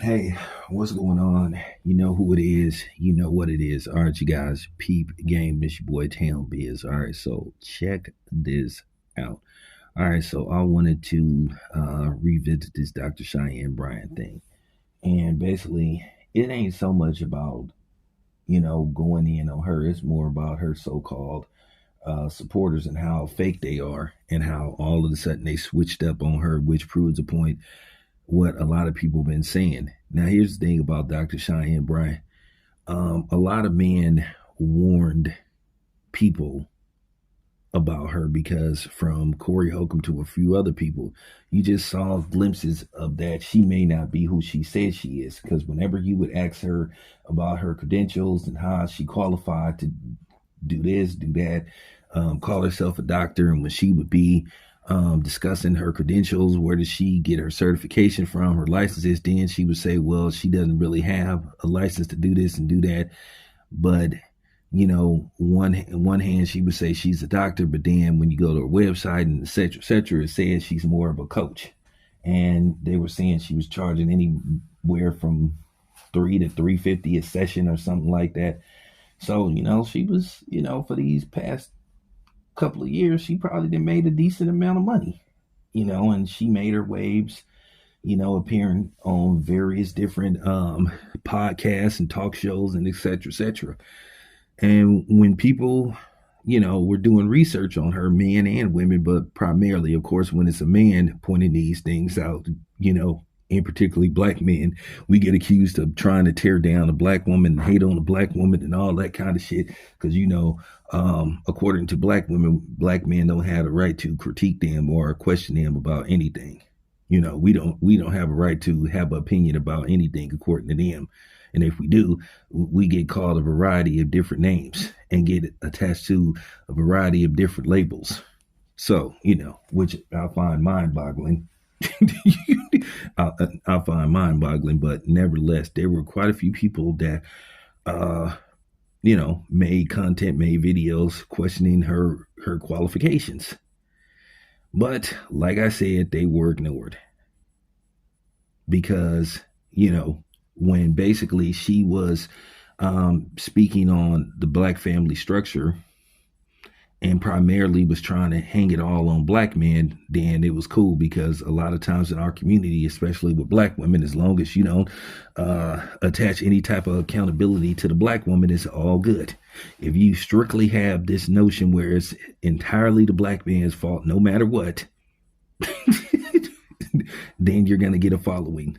Hey, what's going on? You know who it is. You know what it is. All right, you guys. Peep game. This your boy Town Biz. All right, so check this out. All right, so I wanted to revisit this Dr. Cheyenne Bryant thing. And basically, it ain't so much about, going in on her. It's more about her so called supporters and how fake they are and how all of a sudden they switched up on her, which proves the point what a lot of people have been saying. Now, here's the thing about Dr. Cheyenne Bryant. A lot of men warned people about her because from Corey Holcomb to a few other people, you just saw glimpses of that she may not be who she says she is. Because whenever you would ask her about her credentials and how she qualified to do this, do that, call herself a doctor, and when she would be discussing her credentials, where does she get her certification from, her licenses, then she would say, well, she doesn't really have a license to do this and do that. But one hand she would say she's a doctor, but then when you go to her website and et cetera, it says she's more of a coach. And they were saying she was charging anywhere from 3 to 350 a session or something like that. So, she was, for these past couple of years, she probably done made a decent amount of money, and she made her waves, appearing on various different podcasts and talk shows and et cetera, et cetera. And when people, were doing research on her, men and women, but primarily, of course, when it's a man pointing these things out, in particularly black men, we get accused of trying to tear down a black woman, hate on a black woman, and all that kind of shit. Because according to black women, black men don't have the right to critique them or question them about anything. We don't have a right to have an opinion about anything according to them. And if we do, we get called a variety of different names and get attached to a variety of different labels. So, which I find mind boggling. I find mind boggling, but nevertheless, there were quite a few people that, made content, made videos questioning her qualifications. But like I said, they were ignored because, when basically she was speaking on the black family structure and primarily was trying to hang it all on black men, then it was cool because a lot of times in our community, especially with black women, as long as you don't attach any type of accountability to the black woman, it's all good. If you strictly have this notion where it's entirely the black man's fault, no matter what, then you're going to get a following.